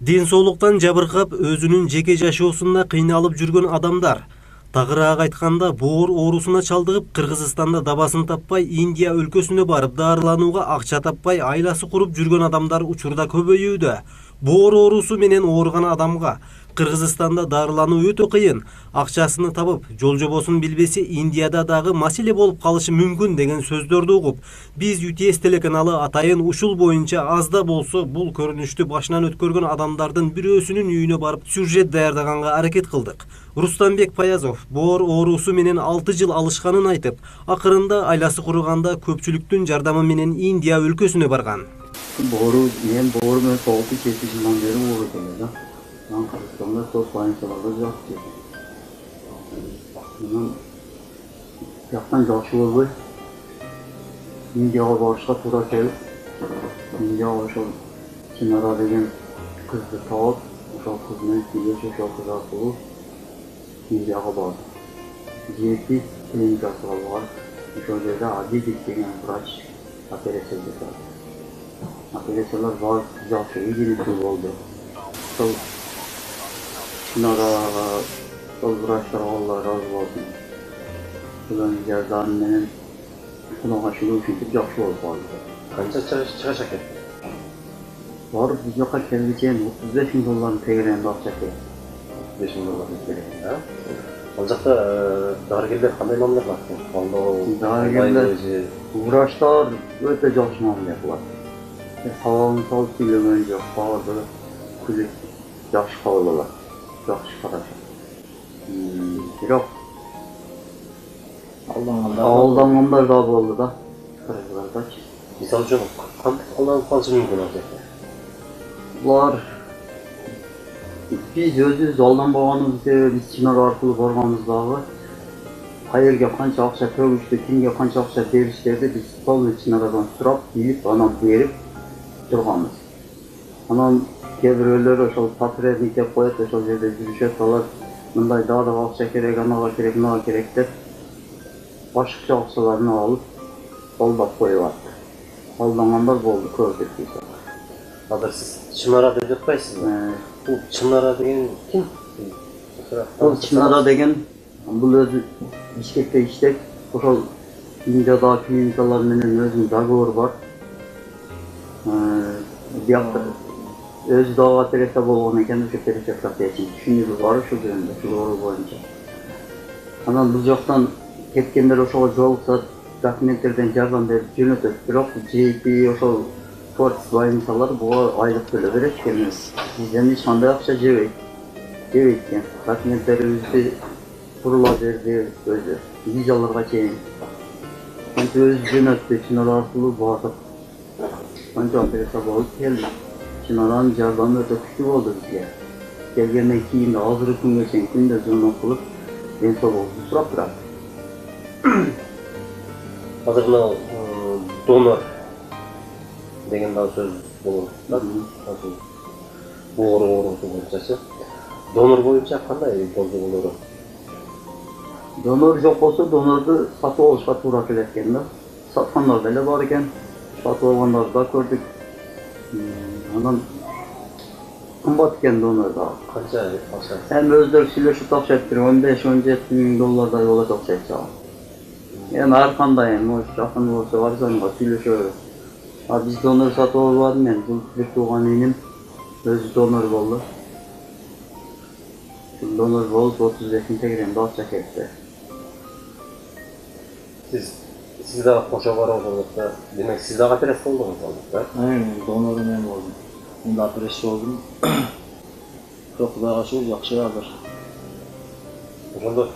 Ден соолуктан жабыркап, өзүнүн жеке жашоосунда кыйналып жүргөн адамдар. Тагыраак айтканда, боор оорусуна чалдыгып, Кыргызстанда дабасын таппай, Индия өлкөсүнө барып дарыланууга акча таппай, айласы куруп жүргөн адамдар учурда көбөйүүдө. Боор оорусу менен ооруган адамга Кыргызстанда дарылануу өтө кыйын. Акчасына табып, жол жобосун билбесе, Индияда дагы маселе болуп калышы мүмкүн деген сөздөрдү угуп, биз UTS телеканалы атайын ушул боюнча аз да болсо бул көрүнүштү башынан өткөргөн адамдардын бирөөсүнүн үйүнө барып сюжет даярдаганга аракет кылдык. Рустамбек Паязов боор оорусу менен 6 жыл алышканын айтып, акырында айласы куруганда көпчүлүктүн жардамы менен Индия өлкөсүнө барган. Boru, boru ben soğuktu kesişimden beri uğraşıyorlar da. Ben Kırgızistan'da çok bayınsalarda yaptı. Bunun yaktan yaşıyorlar. Indiya'a başka tura gelip, Indiya'a başka Çınar'a degen kızdı tağıp, uşak kızını gidiyor, uşak kızar olup, Indiya'a bardı. Diyeti klinikası var. Uşak yerde adi diktiğen vraç operatsiya жасады. Operatsiyalar var, yaxşı, iyi oldu. Sol Çınar'a, sol vraçlara Allah razı olsun. Bunların yardımının kunağa şunu için yaxşı oldu. Qancha chiqish ekan? Var, biz yoqqa kelgüçen 35 bin dolarını tegirende akça ekan. 5 bin dolar kerak, ha? Ол жақта дарыгерлер қандай мамиле кылат экен? Дарыгерлер vraçlar өтө жақсы мамиле кылат. Сабағын салып сөйлөгөн жок, баары күлүп жакшы кабыл алат, жакшы карашат. Бирок алдангандар да болду да, кыргыздардачы. Мисалы үчүн кантип алданып калышы мүмкүн ал жерде? Булар biz özümüz aldanmaganımız sebep biz Çınar arkalı bargamızdagı qayerga qancha akça tөгүштү, kimge qancha akça berиштерди biz sol Çınar'dan surap, bilip, anam berip turganбыз. Anam kebiröler oşol patrernik dep koyat, oşol жерде жүрүшөт, алар мындай дагы акча керек, анага керек, мынага керек деп башкача акчаларын алып, колдоп коюп атты. Алдангандар болду, көрдүк биз. Азыр сиз Чынара деп жатпайсызбы? Бул Чынара деген ким? Бул Чынара деген бул өзү Бишкекте иштеп, ошол Индияда клиникалар менен өзүнүн договору бар. Биякта өзү дагы операция болгон экен, ошо операция кылып түшүнүгү бар ушул жөнүндө, ошол боюнча. Анан бул жактан кеткендер ошого жолукса документтерден жардам берип жөнөтөт. Бирок JP ошол Fortis больницалар буга айлык төлөп берет экен. Бизден эч кандай акча жебейт экен. Документтерибизди курула берди өзү. Визаларга чейин. Антип өзү жөнөттү, Чынар аркылуу бардык. Антип операция болуп келди. Чынаранын жардамы өтө күчтүү болду бизге. Келгенден кийин да азыр күнгө чейин күндө звонок кылып, ден соолугубузду сурап турат. Азыр мына донор деген да сөз болот да. Боор оорусу боюнчачы. Донор боюнча кандай болду болору? Донор жок болсо, донорду сатып алышка туура келет экен да. Саткандар деле бар экен, сатып алгандарды да көрдүк. Анан кымбат экен донор да. Канча акча? Эми өздөрү сүйлөшүп тапшырып туруп 15-17 миң доллардай болот окшойт чагы. Эми ар кандай жакын болсо арзанга сүйлөшөбүз. Biz donor satып албадым мен, бул бир тууган иним өзү донор болду. Донор болуп 35 миң тегеренде акча кетти. Siz de koşa var ortalıkta. Demek siz de operasyon oldunuz ortalıkta. Aynen, donorum ben oldum. Şimdi operasyon oldum. Çok daha aşırı yakşı hazır. Onda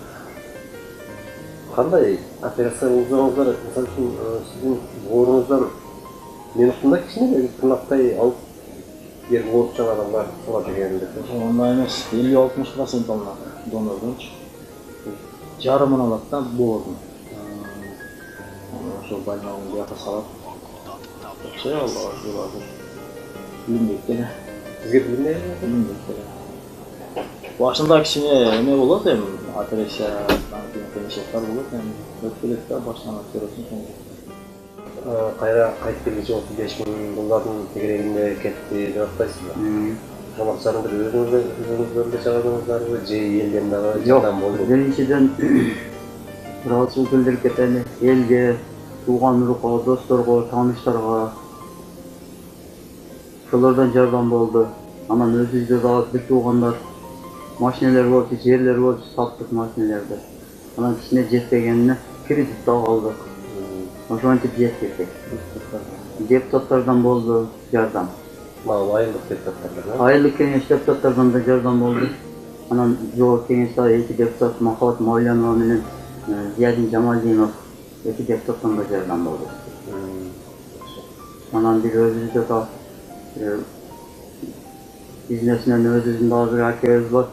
qanday operasiya o'zingizlar, misol uchun sizning bo'g'ringizdan minutda kichkina bir tırnaqday olib yerga o'rib chiqqan odamlar so'rab kelganda. Ondan emas, 50-60% alınadi donordan. Yarımını aladi da bo'g'irni. Şu bayrağın yata salap. Şey oldu, yo'ladi. Bilinmeydi. Sizga bilinmaydi? Bilinmeydi. Başında kichkina nima bo'ladi ham, operatsiya, qiyinchiliklar bo'ladi ham. O'tkilikda boshlanib ko'rasiz endi. Qayra qaytib kelguncha 35 ming dollarning tegragida ketdi deb aytasizlar. максатыңызды өзүңүздөр чыгардыңыздарбы же элден дагы Жоқ, жардам болду? біріншіден ыраазычылык билдирип кетели элге, тууган урукка, досторго, тааныштарга. Ошолордон жардам болду. Анан өзүбүздө дагы бир туугандар машинелер болчу, жерлер болчу, саттык машинелерди. Анан кичине жетпегенине кредит дагы алдык. Ошентип жеткирдик. Депутаттардан болду жардам. Айылдык депутаттардан. Айылдык кеңеш депутаттардан да жардам болду. Анан жогорку кеңештеги эки депутат Махабат Мавлянова менен Зиядин Жамалдинов эки депутаттан да жардам болду. Анан бир өзүбүздө да бизнесмен өзүбүздүн дагы бир акебиз бар.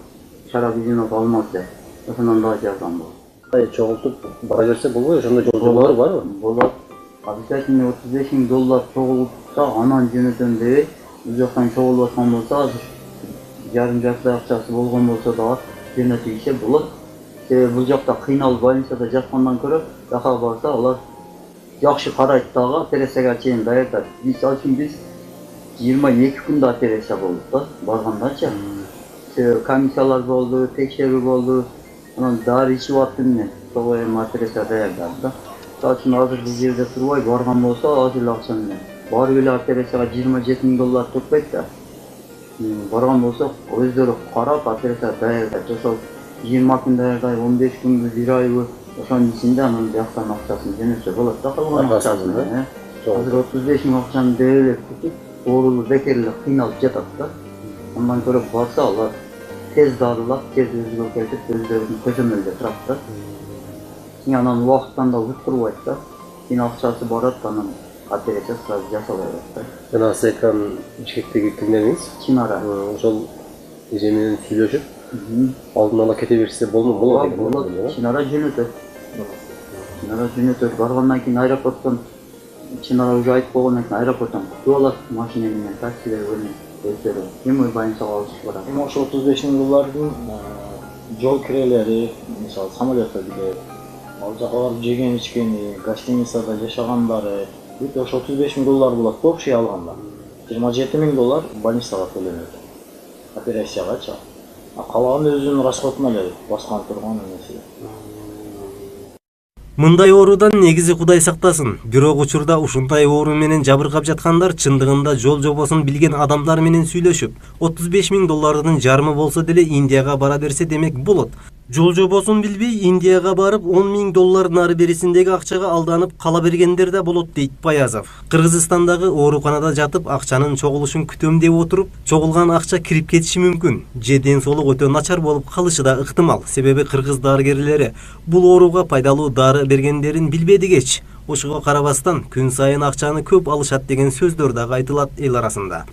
Шара бизнес алмазды. Ошондон дагы жардам болду. Чогултуп бара берсе болбойбу? Ошондо жол жоболор барбы? Болот. Обязательно $35,000 чогултса анан жөнөтөм дебей, бул жактан чогулуп аткан болсо, азыр жарым жартылай акчасы болгон болсо дагы жөнөтүлсө болот. Себеби бул жакта кыйналып больницада жаткандан көрө, жака барса алар жакшы карайт дагы, операцияга чейин даярдайт. Мисалы үчүн биз 22 күндө операция болдук да, баргандачы. Себеби комиссиялар болду, текшерүү болду. Анан дары ичип аттым мен. Ошого эми операция даярдадым да. Мисалы үчүн азыр бул жерде турбай барган болсо, азыр эле акча менен. Барып эле операцияга $27,000 турпайт да. Барган болсо, өздөрү карап операция даярдайт. Ошол 20 күн даярдай, 15 күнбү, 1 айбы, ошонун ичинде анан жактан акчасын жөнөтсө болот да, калган акчасын. Азыр 35,000 акчаны деп эле күтүп, оорулуу бекер эле кыйналып жатат да. Андан көрө барса алар тез дарылап, тез өзүгө келтип, өздөрүнүн көзөмөлдө турат да. Анан убакыттан да уткурбайт да. Кийин акчасы барат, анан операция сразу жасалып берет да. Жана сиз айткан Бишкектеги кимдениңиз? Чынара. Ошол эже менен сүйлөшүп, алдын ала кете берсе болот экен. Болот. Чынара жөнөтөт. Чынара жөнөтөт. Баргандан кийин аэропорттон Чынара уже айтып койгондон кийин аэропорттон күтүп алат машина менен, таксилер менен өздөрү. Эми больницага алышып барат. Эми ошо $35,000 жол кирелери, мисалы самолетто билет, ал жака барып жеген ичкени, гостиницада жашагандары, бүт ошо $35,000 болот общий алганда. $27,000 больницага төлөнөт. Операциягачы. Калганы өзүнүн расходуна эле баскан турган эмеси. Мындай оорудан негизи Кудай сактасын. Бирок учурда ушундай оору менен жабыркап жаткандар чындыгында жол жобосун билген адамдар менен сүйлөшүп, $35,000 жарымы болсо деле Индияга бара берсе демек болот. Жол жобосун билбей Индияга барып $10,000 нары берисиндеги акчага алданып кала бергендер да болот дейт Паязов. Кыргызстандагы ооруканада жатып акчанын чогулушун күтөм деп отуруп, чогулган акча кирип кетиши мүмкүн. Же ден соолук өтө начар болуп калышы да ыктымал. Себеби кыргыз дарыгерлери бул ооруга пайдалуу дары бергендерин билбеди кеч. Ошого карабастан күн сайын акчаны көп алышат деген сөздөр дагы айтылат эл арасында.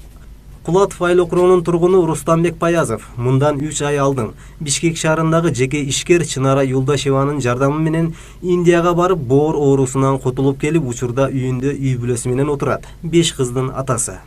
Кулатов айыл округунун тургуну Рустамбек Паязов мындан 3 ай алдын Бишкек шаарындагы жеке ишкер Чынара Юлдашеванын жардамы менен Индияга барып боор оорусунан кутулуп келип, учурда үйүндө үй бүлөсү менен отурат. 5 кыздын атасы.